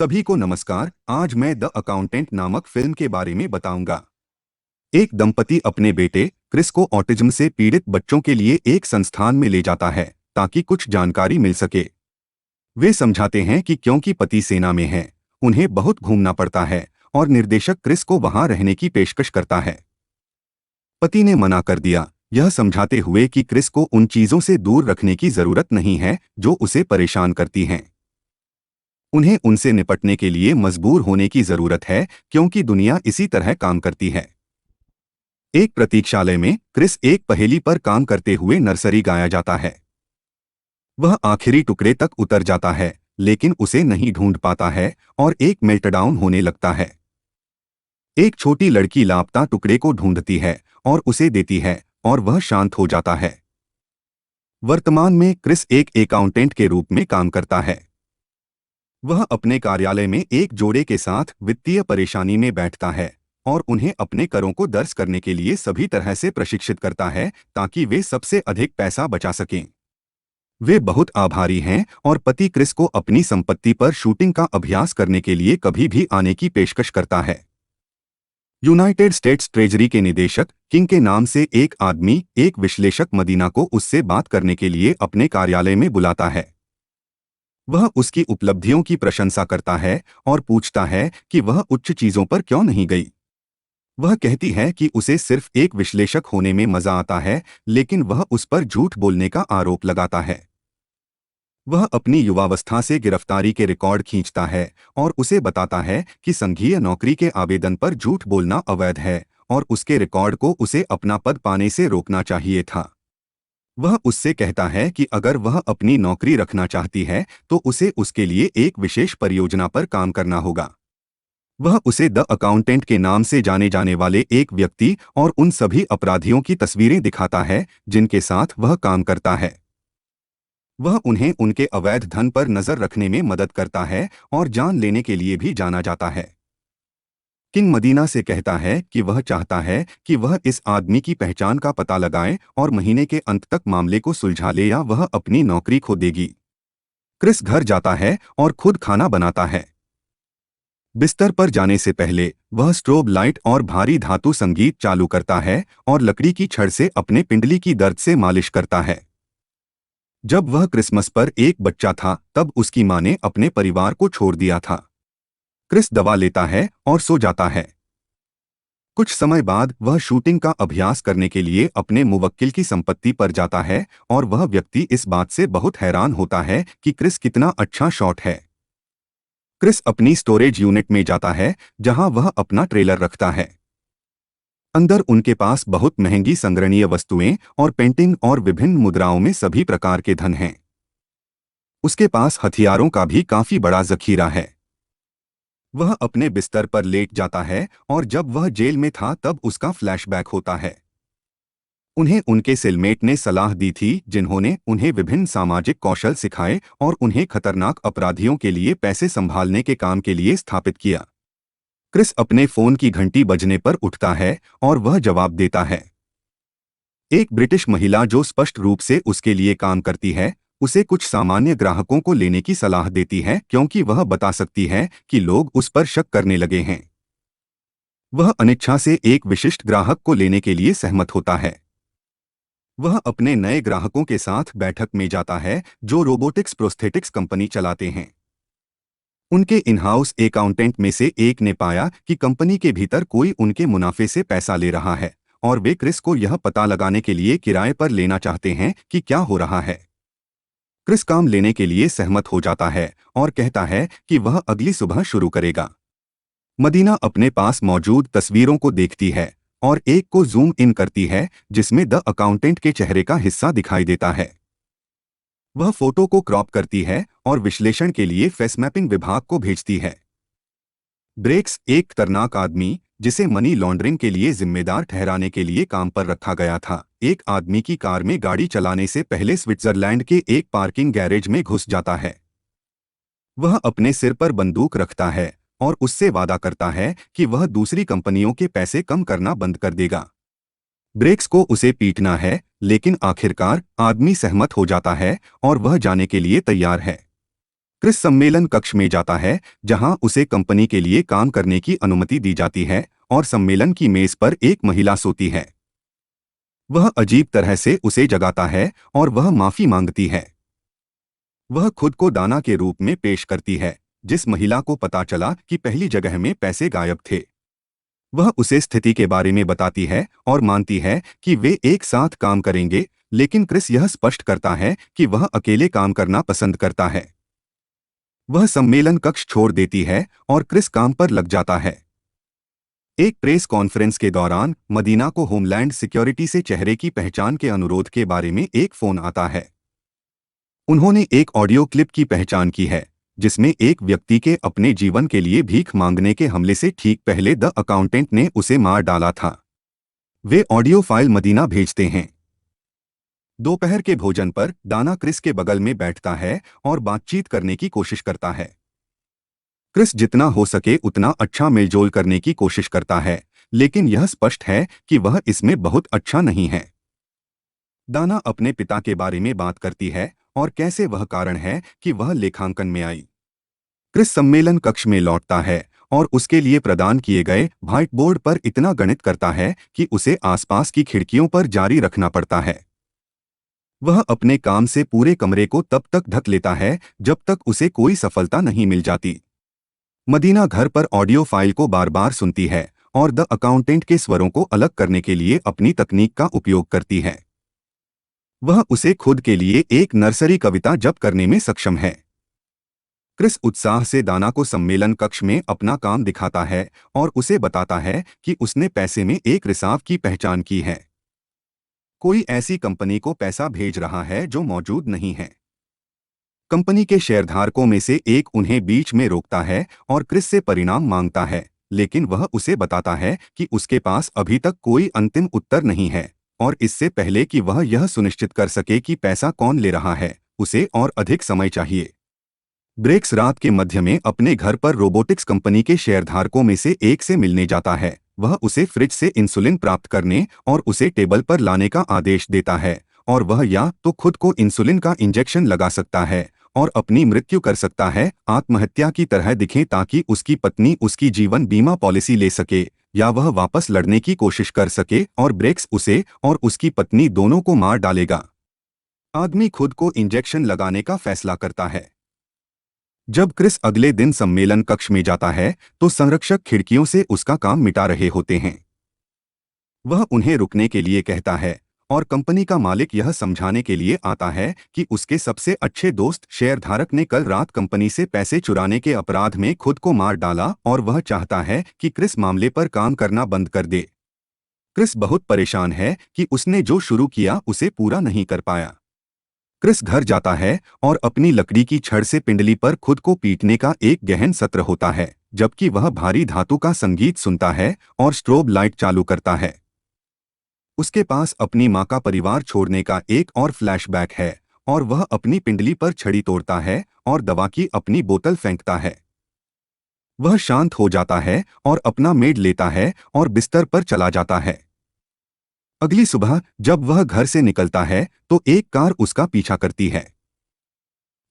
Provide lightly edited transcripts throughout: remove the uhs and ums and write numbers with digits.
सभी को नमस्कार। आज मैं द अकाउंटेंट नामक फिल्म के बारे में बताऊंगा। एक दंपति अपने बेटे क्रिस को ऑटिज्म से पीड़ित बच्चों के लिए एक संस्थान में ले जाता है ताकि कुछ जानकारी मिल सके। वे समझाते हैं कि क्योंकि पति सेना में है, उन्हें बहुत घूमना पड़ता है और निर्देशक क्रिस को वहां रहने की पेशकश करता है। पति ने मना कर दिया, यह समझाते हुए कि क्रिस को उन चीजों से दूर रखने की जरूरत नहीं है जो उसे परेशान करती हैं। उन्हें उनसे निपटने के लिए मजबूर होने की जरूरत है क्योंकि दुनिया इसी तरह काम करती है। एक प्रतीक्षालय में क्रिस एक पहेली पर काम करते हुए नर्सरी गाया जाता है। वह आखिरी टुकड़े तक उतर जाता है लेकिन उसे नहीं ढूंढ पाता है और एक मेल्टडाउन होने लगता है। एक छोटी लड़की लापता टुकड़े को ढूंढती है और उसे देती है और वह शांत हो जाता है। वर्तमान में क्रिस एक अकाउंटेंट के रूप में काम करता है। वह अपने कार्यालय में एक जोड़े के साथ वित्तीय परेशानी में बैठता है और उन्हें अपने करों को दर्ज करने के लिए सभी तरह से प्रशिक्षित करता है ताकि वे सबसे अधिक पैसा बचा सकें। वे बहुत आभारी हैं और पति क्रिस को अपनी संपत्ति पर शूटिंग का अभ्यास करने के लिए कभी भी आने की पेशकश करता है। यूनाइटेड स्टेट्स ट्रेजरी के निदेशक किंग के नाम से एक आदमी एक विश्लेषक मदीना को उससे बात करने के लिए अपने कार्यालय में बुलाता है। वह उसकी उपलब्धियों की प्रशंसा करता है और पूछता है कि वह उच्च चीजों पर क्यों नहीं गई। वह कहती है कि उसे सिर्फ एक विश्लेषक होने में मजा आता है, लेकिन वह उस पर झूठ बोलने का आरोप लगाता है। वह अपनी युवावस्था से गिरफ्तारी के रिकॉर्ड खींचता है और उसे बताता है कि संघीय नौकरी के आवेदन पर झूठ बोलना अवैध है और उसके रिकॉर्ड को उसे अपना पद पाने से रोकना चाहिए था। वह उससे कहता है कि अगर वह अपनी नौकरी रखना चाहती है तो उसे उसके लिए एक विशेष परियोजना पर काम करना होगा। वह उसे द अकाउंटेंट के नाम से जाने जाने वाले एक व्यक्ति और उन सभी अपराधियों की तस्वीरें दिखाता है जिनके साथ वह काम करता है। वह उन्हें उनके अवैध धन पर नजर रखने में मदद करता है और जान लेने के लिए भी जाना जाता है। किंग मदीना से कहता है कि वह चाहता है कि वह इस आदमी की पहचान का पता लगाए और महीने के अंत तक मामले को सुलझा ले या वह अपनी नौकरी खो देगी। क्रिस घर जाता है और खुद खाना बनाता है। बिस्तर पर जाने से पहले वह स्ट्रोब लाइट और भारी धातु संगीत चालू करता है और लकड़ी की छड़ से अपने पिंडली की दर्द से मालिश करता है। जब वह क्रिसमस पर एक बच्चा था तब उसकी मां ने अपने परिवार को छोड़ दिया था। क्रिस दवा लेता है और सो जाता है। कुछ समय बाद वह शूटिंग का अभ्यास करने के लिए अपने मुवक्किल की संपत्ति पर जाता है और वह व्यक्ति इस बात से बहुत हैरान होता है कि क्रिस कितना अच्छा शॉट है। क्रिस अपनी स्टोरेज यूनिट में जाता है जहां वह अपना ट्रेलर रखता है। अंदर उनके पास बहुत महंगी संग्रहणीय वस्तुएं और पेंटिंग और विभिन्न मुद्राओं में सभी प्रकार के धन हैं। उसके पास हथियारों का भी काफी बड़ा जखीरा है। वह अपने बिस्तर पर लेट जाता है और जब वह जेल में था तब उसका फ्लैशबैक होता है। उन्हें उनके सेलमेट ने सलाह दी थी जिन्होंने उन्हें विभिन्न सामाजिक कौशल सिखाए और उन्हें खतरनाक अपराधियों के लिए पैसे संभालने के काम के लिए स्थापित किया। क्रिस अपने फोन की घंटी बजने पर उठता है और वह जवाब देता है। एक ब्रिटिश महिला जो स्पष्ट रूप से उसके लिए काम करती है उसे कुछ सामान्य ग्राहकों को लेने की सलाह देती है क्योंकि वह बता सकती है कि लोग उस पर शक करने लगे हैं। वह अनिच्छा से एक विशिष्ट ग्राहक को लेने के लिए सहमत होता है। वह अपने नए ग्राहकों के साथ बैठक में जाता है जो रोबोटिक्स प्रोस्थेटिक्स कंपनी चलाते हैं। उनके इन हाउस अकाउंटेंट में से एक ने पाया कि कंपनी के भीतर कोई उनके मुनाफे से पैसा ले रहा है और वे क्रिस को यह पता लगाने के लिए किराए पर लेना चाहते हैं कि क्या हो रहा है। क्रिस काम लेने के लिए सहमत हो जाता है और कहता है कि वह अगली सुबह शुरू करेगा। मदीना अपने पास मौजूद तस्वीरों को देखती है और एक को जूम इन करती है जिसमें द अकाउंटेंट के चेहरे का हिस्सा दिखाई देता है। वह फोटो को क्रॉप करती है और विश्लेषण के लिए फेस मैपिंग विभाग को भेजती है। ब्रेक्स एक खतरनाक आदमी जिसे मनी लॉन्ड्रिंग के लिए जिम्मेदार ठहराने के लिए काम पर रखा गया था, एक आदमी की कार में गाड़ी चलाने से पहले स्विट्जरलैंड के एक पार्किंग गैरेज में घुस जाता है। वह अपने सिर पर बंदूक रखता है और उससे वादा करता है कि वह दूसरी कंपनियों के पैसे कम करना बंद कर देगा। ब्रेक्स को उसे पीटना है लेकिन आखिरकार आदमी सहमत हो जाता है और वह जाने के लिए तैयार है। क्रिस सम्मेलन कक्ष में जाता है जहां उसे कंपनी के लिए काम करने की अनुमति दी जाती है और सम्मेलन की मेज पर एक महिला सोती है। वह अजीब तरह से उसे जगाता है और वह माफी मांगती है। वह खुद को दाना के रूप में पेश करती है, जिस महिला को पता चला कि पहली जगह में पैसे गायब थे। वह उसे स्थिति के बारे में बताती है और मानती है कि वे एक साथ काम करेंगे, लेकिन क्रिस यह स्पष्ट करता है कि वह अकेले काम करना पसंद करता है। वह सम्मेलन कक्ष छोड़ देती है और क्रिस काम पर लग जाता है। एक प्रेस कॉन्फ्रेंस के दौरान मदीना को होमलैंड सिक्योरिटी से चेहरे की पहचान के अनुरोध के बारे में एक फोन आता है। उन्होंने एक ऑडियो क्लिप की पहचान की है जिसमें एक व्यक्ति के अपने जीवन के लिए भीख मांगने के हमले से ठीक पहले द अकाउंटेंट ने उसे मार डाला था। वे ऑडियो फाइल मदीना भेजते हैं। दोपहर के भोजन पर दाना क्रिस के बगल में बैठता है और बातचीत करने की कोशिश करता है। क्रिस जितना हो सके उतना अच्छा मेलजोल करने की कोशिश करता है, लेकिन यह स्पष्ट है कि वह इसमें बहुत अच्छा नहीं है। दाना अपने पिता के बारे में बात करती है और कैसे वह कारण है कि वह लेखांकन में आई। क्रिस सम्मेलन कक्ष में लौटता है और उसके लिए प्रदान किए गए व्हाइट बोर्ड पर इतना गणित करता है कि उसे आसपास की खिड़कियों पर जारी रखना पड़ता है। वह अपने काम से पूरे कमरे को तब तक ढक लेता है जब तक उसे कोई सफलता नहीं मिल जाती। मदीना घर पर ऑडियो फाइल को बार बार सुनती है और द अकाउंटेंट के स्वरों को अलग करने के लिए अपनी तकनीक का उपयोग करती है। वह उसे खुद के लिए एक नर्सरी कविता जप करने में सक्षम है। क्रिस उत्साह से दाना को सम्मेलन कक्ष में अपना काम दिखाता है और उसे बताता है कि उसने पैसे में एक रिसाव की पहचान की है। कोई ऐसी कंपनी को पैसा भेज रहा है जो मौजूद नहीं है। कंपनी के शेयरधारकों में से एक उन्हें बीच में रोकता है और क्रिस से परिणाम मांगता है, लेकिन वह उसे बताता है कि उसके पास अभी तक कोई अंतिम उत्तर नहीं है और इससे पहले कि वह यह सुनिश्चित कर सके कि पैसा कौन ले रहा है, उसे और अधिक समय चाहिए। ब्रेक्स रात के मध्य में अपने घर पर रोबोटिक्स कंपनी के शेयरधारकों में से एक से मिलने जाता है। वह उसे फ्रिज से इंसुलिन प्राप्त करने और उसे टेबल पर लाने का आदेश देता है और वह या तो खुद को इंसुलिन का इंजेक्शन लगा सकता है और अपनी मृत्यु कर सकता है, आत्महत्या की तरह दिखे ताकि उसकी पत्नी उसकी जीवन बीमा पॉलिसी ले सके, या वह वापस लड़ने की कोशिश कर सके और ब्रेक्स उसे और उसकी पत्नी दोनों को मार डालेगा। आदमी खुद को इंजेक्शन लगाने का फैसला करता है। जब क्रिस अगले दिन सम्मेलन कक्ष में जाता है तो संरक्षक खिड़कियों से उसका काम मिटा रहे होते हैं। वह उन्हें रुकने के लिए कहता है और कंपनी का मालिक यह समझाने के लिए आता है कि उसके सबसे अच्छे दोस्त शेयरधारक ने कल रात कंपनी से पैसे चुराने के अपराध में खुद को मार डाला और वह चाहता है कि क्रिस मामले पर काम करना बंद कर दे। क्रिस बहुत परेशान है कि उसने जो शुरू किया उसे पूरा नहीं कर पाया। क्रिस घर जाता है और अपनी लकड़ी की छड़ से पिंडली पर खुद को पीटने का एक गहन सत्र होता है, जबकि वह भारी धातु का संगीत सुनता है और स्ट्रोब लाइट चालू करता है। उसके पास अपनी माँ का परिवार छोड़ने का एक और फ्लैशबैक है और वह अपनी पिंडली पर छड़ी तोड़ता है और दवा की अपनी बोतल फेंकता है। वह शांत हो जाता है और अपना मेड लेता है और बिस्तर पर चला जाता है। अगली सुबह जब वह घर से निकलता है तो एक कार उसका पीछा करती है।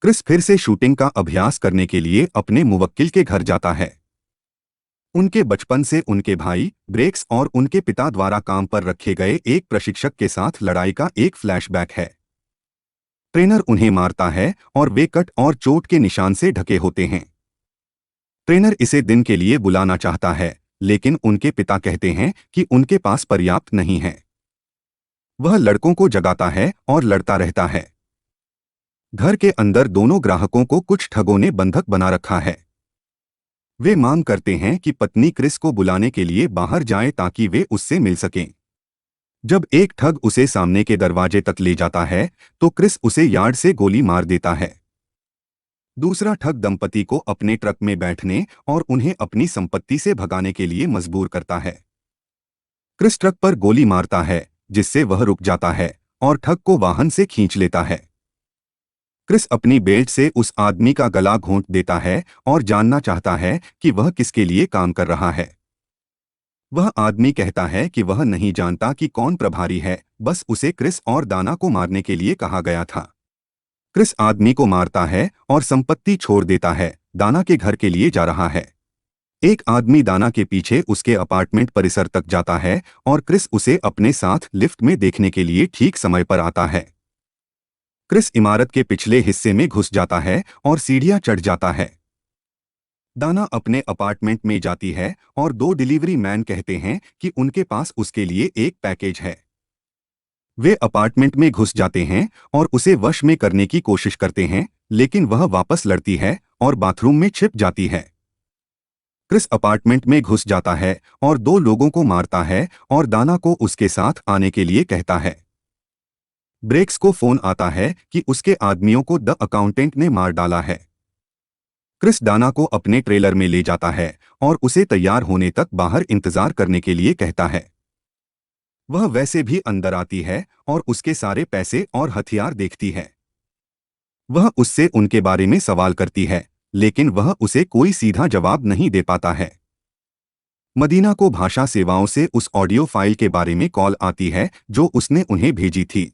क्रिस फिर से शूटिंग का अभ्यास करने के लिए अपने मुवक्किल के घर जाता है। उनके बचपन से उनके भाई ब्रेक्स और उनके पिता द्वारा काम पर रखे गए एक प्रशिक्षक के साथ लड़ाई का एक फ्लैशबैक है। ट्रेनर उन्हें मारता है और वे कट और चोट के निशान से ढके होते हैं। ट्रेनर इसे दिन के लिए बुलाना चाहता है, लेकिन उनके पिता कहते हैं कि उनके पास पर्याप्त नहीं है। वह लड़कों को जगाता है और लड़ता रहता है। घर के अंदर दोनों ग्राहकों को कुछ ठगों ने बंधक बना रखा है। वे मांग करते हैं कि पत्नी क्रिस को बुलाने के लिए बाहर जाए ताकि वे उससे मिल सकें। जब एक ठग उसे सामने के दरवाजे तक ले जाता है तो क्रिस उसे यार्ड से गोली मार देता है। दूसरा ठग दंपति को अपने ट्रक में बैठने और उन्हें अपनी संपत्ति से भगाने के लिए मजबूर करता है। क्रिस ट्रक पर गोली मारता है जिससे वह रुक जाता है और ठग को वाहन से खींच लेता है। क्रिस अपनी बेल्ट से उस आदमी का गला घोंट देता है और जानना चाहता है कि वह किसके लिए काम कर रहा है। वह आदमी कहता है कि वह नहीं जानता कि कौन प्रभारी है, बस उसे क्रिस और दाना को मारने के लिए कहा गया था। क्रिस आदमी को मारता है और संपत्ति छोड़ देता है। दाना के घर के लिए जा रहा है। एक आदमी दाना के पीछे उसके अपार्टमेंट परिसर तक जाता है और क्रिस उसे अपने साथ लिफ्ट में देखने के लिए ठीक समय पर आता है। क्रिस इमारत के पिछले हिस्से में घुस जाता है और सीढ़ियां चढ़ जाता है। दाना अपने अपार्टमेंट में जाती है और दो डिलीवरी मैन कहते हैं कि उनके पास उसके लिए एक पैकेज है। वे अपार्टमेंट में घुस जाते हैं और उसे वश में करने की कोशिश करते हैं, लेकिन वह वापस लड़ती है और बाथरूम में छिप जाती है। क्रिस अपार्टमेंट में घुस जाता है और दो लोगों को मारता है और दाना को उसके साथ आने के लिए कहता है। ब्रेक्स को फोन आता है कि उसके आदमियों को द अकाउंटेंट ने मार डाला है। क्रिस दाना को अपने ट्रेलर में ले जाता है और उसे तैयार होने तक बाहर इंतजार करने के लिए कहता है। वह वैसे भी अंदर आती है और उसके सारे पैसे और हथियार देखती है। वह उससे उनके बारे में सवाल करती है, लेकिन वह उसे कोई सीधा जवाब नहीं दे पाता है। मदीना को भाषा सेवाओं से उस ऑडियो फाइल के बारे में कॉल आती है जो उसने उन्हें भेजी थी।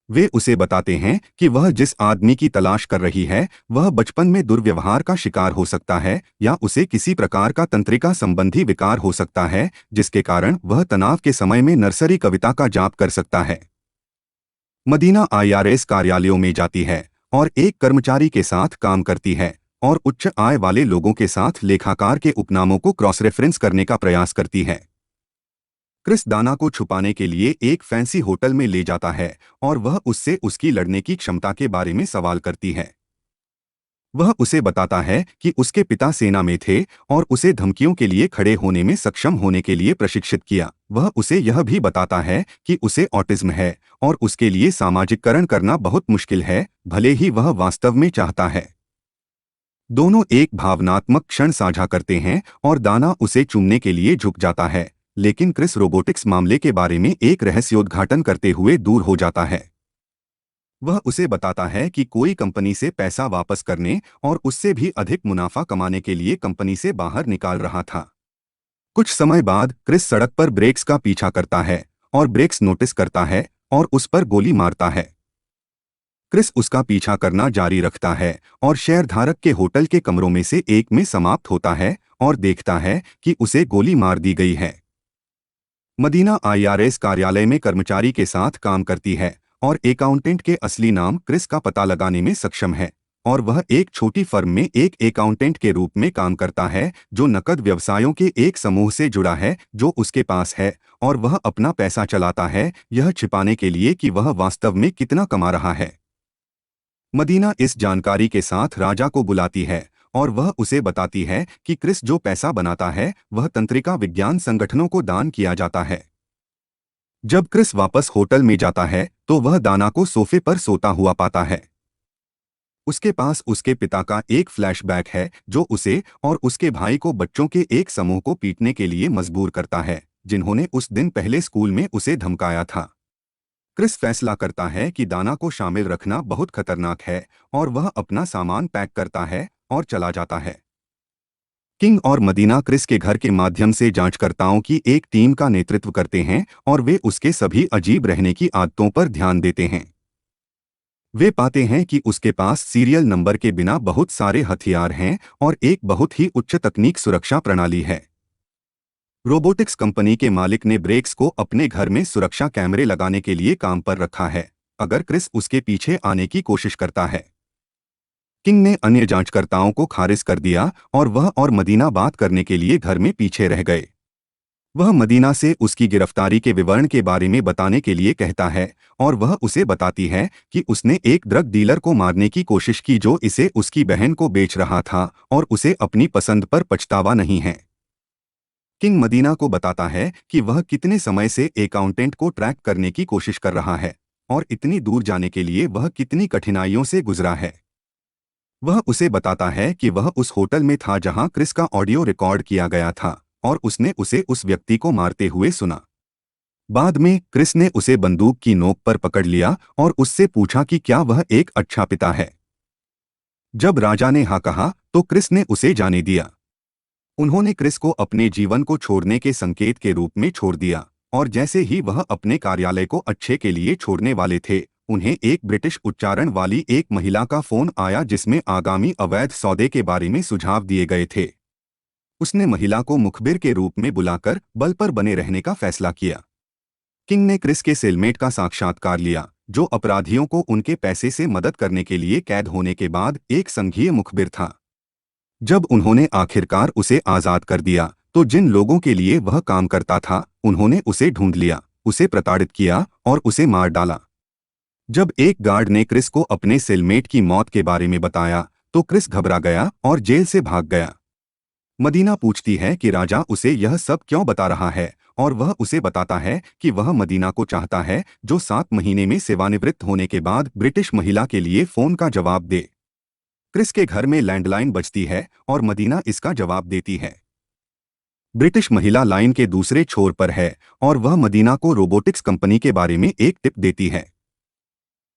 वे उसे बताते हैं कि वह जिस आदमी की तलाश कर रही है वह बचपन में दुर्व्यवहार का शिकार हो सकता है या उसे किसी प्रकार का तंत्रिका संबंधी विकार हो सकता है, जिसके कारण वह तनाव के समय में नर्सरी कविता का जाप कर सकता है। मदीना आईआरएस कार्यालयों में जाती है और एक कर्मचारी के साथ काम करती है और उच्च आय वाले लोगों के साथ लेखाकार के उपनामों को क्रॉस रेफरेंस करने का प्रयास करती है। क्रिस दाना को छुपाने के लिए एक फैंसी होटल में ले जाता है और वह उससे उसकी लड़ने की क्षमता के बारे में सवाल करती है। वह उसे बताता है कि उसके पिता सेना में थे और उसे धमकियों के लिए खड़े होने में सक्षम होने के लिए प्रशिक्षित किया। वह उसे यह भी बताता है कि उसे ऑटिज्म है और उसके लिए सामाजिककरण करना बहुत मुश्किल है, भले ही वह वास्तव में चाहता है। दोनों एक भावनात्मक क्षण साझा करते हैं और दाना उसे चूमने के लिए झुक जाता है, लेकिन क्रिस रोबोटिक्स मामले के बारे में एक रहस्योद्घाटन करते हुए दूर हो जाता है। वह उसे बताता है कि कोई कंपनी से पैसा वापस करने और उससे भी अधिक मुनाफा कमाने के लिए कंपनी से बाहर निकाल रहा था। कुछ समय बाद क्रिस सड़क पर ब्रेक्स का पीछा करता है और ब्रेक्स नोटिस करता है और उस पर गोली मारता है। क्रिस उसका पीछा करना जारी रखता है और शेयरधारक के होटल के कमरों में से एक में समाप्त होता है और देखता है कि उसे गोली मार दी गई है। मदीना आईआरएस कार्यालय में कर्मचारी के साथ काम करती है और अकाउंटेंट के असली नाम क्रिस का पता लगाने में सक्षम है और वह एक छोटी फर्म में एक अकाउंटेंट के रूप में काम करता है जो नकद व्यवसायों के एक समूह से जुड़ा है जो उसके पास है, और वह अपना पैसा चलाता है यह छिपाने के लिए कि वह वास्तव में कितना कमा रहा है। मदीना इस जानकारी के साथ राजा को बुलाती है और वह उसे बताती है कि क्रिस जो पैसा बनाता है वह तंत्रिका विज्ञान संगठनों को दान किया जाता है। जब क्रिस वापस होटल में जाता है तो वह दाना को सोफे पर सोता हुआ पाता है। उसके पास उसके पिता का एक फ्लैशबैक है जो उसे और उसके भाई को बच्चों के एक समूह को पीटने के लिए मजबूर करता है जिन्होंने उस दिन पहले स्कूल में उसे धमकाया था। क्रिस फैसला करता है कि दाना को शामिल रखना बहुत खतरनाक है और वह अपना सामान पैक करता है और चला जाता है। किंग और मदीना क्रिस के घर के माध्यम से जांचकर्ताओं की एक टीम का नेतृत्व करते हैं और वे उसके सभी अजीब रहने की आदतों पर ध्यान देते हैं। वे पाते हैं कि उसके पास सीरियल नंबर के बिना बहुत सारे हथियार हैं और एक बहुत ही उच्च तकनीक सुरक्षा प्रणाली है। रोबोटिक्स कंपनी के मालिक ने ब्रेक्स को अपने घर में सुरक्षा कैमरे लगाने के लिए काम पर रखा है अगर क्रिस उसके पीछे आने की कोशिश करता है। किंग ने अन्य जांचकर्ताओं को खारिज कर दिया और वह और मदीना बात करने के लिए घर में पीछे रह गए। वह मदीना से उसकी गिरफ्तारी के विवरण के बारे में बताने के लिए कहता है और वह उसे बताती है कि उसने एक ड्रग डीलर को मारने की कोशिश की जो इसे उसकी बहन को बेच रहा था और उसे अपनी पसंद पर पछतावा नहीं है। किंग मदीना को बताता है कि वह कितने समय से अकाउंटेंट को ट्रैक करने की कोशिश कर रहा है और इतनी दूर जाने के लिए वह कितनी कठिनाइयों से गुजरा है। वह उसे बताता है कि वह उस होटल में था जहां क्रिस का ऑडियो रिकॉर्ड किया गया था और उसने उसे उस व्यक्ति को मारते हुए सुना। बाद में क्रिस ने उसे बंदूक की नोक पर पकड़ लिया और उससे पूछा कि क्या वह एक अच्छा पिता है। जब राजा ने हाँ कहा तो क्रिस ने उसे जाने दिया। उन्होंने क्रिस को अपने जीवन को छोड़ने के संकेत के रूप में छोड़ दिया और जैसे ही वह अपने कार्यालय को अच्छे के लिए छोड़ने वाले थे उन्हें एक ब्रिटिश उच्चारण वाली एक महिला का फोन आया जिसमें आगामी अवैध सौदे के बारे में सुझाव दिए गए थे। उसने महिला को मुखबिर के रूप में बुलाकर बल पर बने रहने का फैसला किया। किंग ने क्रिस के सेलमेट का साक्षात्कार लिया, जो अपराधियों को उनके पैसे से मदद करने के लिए कैद होने के बाद एक संघीय मुखबिर था। जब उन्होंने आखिरकार उसे आजाद कर दिया, तो जिन लोगों के लिए वह काम करता था, उन्होंने उसे ढूंढ लिया, उसे प्रताड़ित किया और उसे मार डाला। जब एक गार्ड ने क्रिस को अपने सेलमेट की मौत के बारे में बताया, तो क्रिस घबरा गया और जेल से भाग गया। मदीना पूछती है कि राजा उसे यह सब क्यों बता रहा है, और वह उसे बताता है कि वह मदीना को चाहता है, जो 7 महीने में सेवानिवृत्त होने के बाद ब्रिटिश महिला के लिए फोन का जवाब दे। क्रिस के घर में लैंडलाइन बजती है और मदीना इसका जवाब देती है। ब्रिटिश महिला लाइन के दूसरे छोर पर है और वह मदीना को रोबोटिक्स कंपनी के बारे में एक टिप देती है।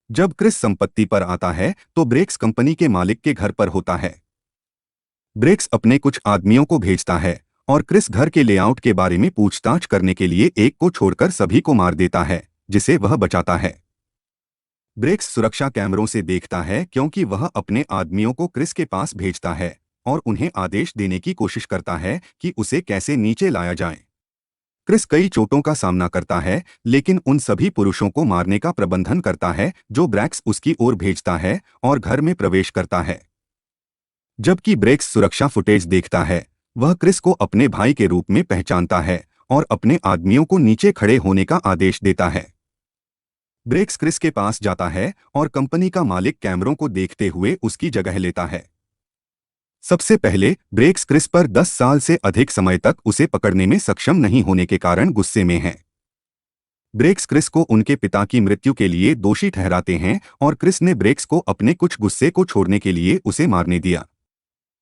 जब क्रिस संपत्ति पर आता है, तो ब्रेक्स कंपनी के मालिक के घर पर होता है। ब्रेक्स अपने कुछ आदमियों को भेजता है और क्रिस घर के लेआउट के बारे में पूछताछ करने के लिए एक को छोड़कर सभी को मार देता है, जिसे वह बचाता है। ब्रेक्स सुरक्षा कैमरों से देखता है क्योंकि वह अपने आदमियों को क्रिस के पास भेजता है और उन्हें आदेश देने की कोशिश करता है कि उसे कैसे नीचे लाया जाए। क्रिस कई चोटों का सामना करता है, लेकिन उन सभी पुरुषों को मारने का प्रबंधन करता है जो ब्रेक्स उसकी ओर भेजता है और घर में प्रवेश करता है। जबकि ब्रेक्स सुरक्षा फुटेज देखता है, वह क्रिस को अपने भाई के रूप में पहचानता है और अपने आदमियों को नीचे खड़े होने का आदेश देता है। ब्रेक्स क्रिस के पास जाता है और कंपनी का मालिक कैमरों को देखते हुए उसकी जगह लेता है। सबसे पहले ब्रेक्स क्रिस पर 10 साल से अधिक समय तक उसे पकड़ने में सक्षम नहीं होने के कारण गुस्से में है। ब्रेक्स क्रिस को उनके पिता की मृत्यु के लिए दोषी ठहराते हैं और क्रिस ने ब्रेक्स को अपने कुछ गुस्से को छोड़ने के लिए उसे मारने दिया।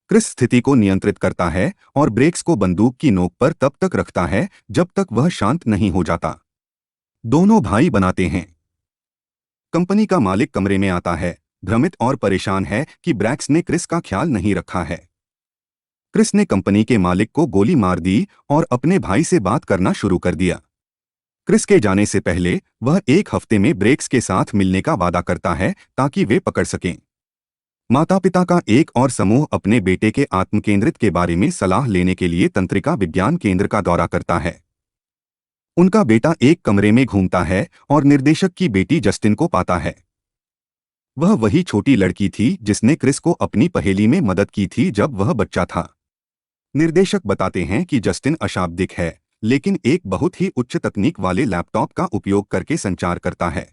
क्रिस स्थिति को नियंत्रित करता है और ब्रेक्स को बंदूक की नोक पर तब तक रखता है जब तक वह शांत नहीं हो जाता। दोनों भाई बनाते हैं। कंपनी का मालिक कमरे में आता है, भ्रमित और परेशान है कि ब्रेक्स ने क्रिस का ख्याल नहीं रखा है। क्रिस ने कंपनी के मालिक को गोली मार दी और अपने भाई से बात करना शुरू कर दिया। क्रिस के जाने से पहले वह 1 हफ्ते में ब्रेक्स के साथ मिलने का वादा करता है ताकि वे पकड़ सकें। माता पिता का एक और समूह अपने बेटे के आत्मकेंद्रित के बारे में सलाह लेने के लिए तंत्रिका विज्ञान केंद्र का दौरा करता है। उनका बेटा एक कमरे में घूमता है और निर्देशक की बेटी जस्टिन को पाता है। वह वही छोटी लड़की थी जिसने क्रिस को अपनी पहेली में मदद की थी जब वह बच्चा था। निर्देशक बताते हैं कि जस्टिन अशाब्दिक है, लेकिन एक बहुत ही उच्च तकनीक वाले लैपटॉप का उपयोग करके संचार करता है।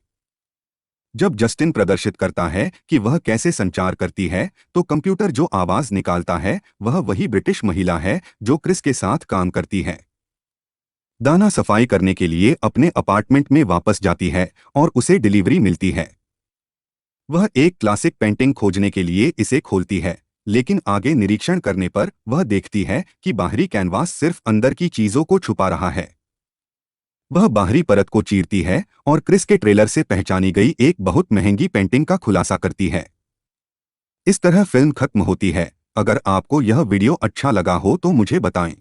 जब जस्टिन प्रदर्शित करता है कि वह कैसे संचार करती है, तो कंप्यूटर जो आवाज निकालता है वह वही ब्रिटिश महिला है जो क्रिस के साथ काम करती है। दाना सफाई करने के लिए अपने अपार्टमेंट में वापस जाती है और उसे डिलीवरी मिलती है। वह एक क्लासिक पेंटिंग खोजने के लिए इसे खोलती है, लेकिन आगे निरीक्षण करने पर वह देखती है कि बाहरी कैनवास सिर्फ अंदर की चीजों को छुपा रहा है। वह बाहरी परत को चीरती है और क्रिस के ट्रेलर से पहचानी गई एक बहुत महंगी पेंटिंग का खुलासा करती है। इस तरह फिल्म खत्म होती है। अगर आपको यह वीडियो अच्छा लगा हो तो मुझे बताएं।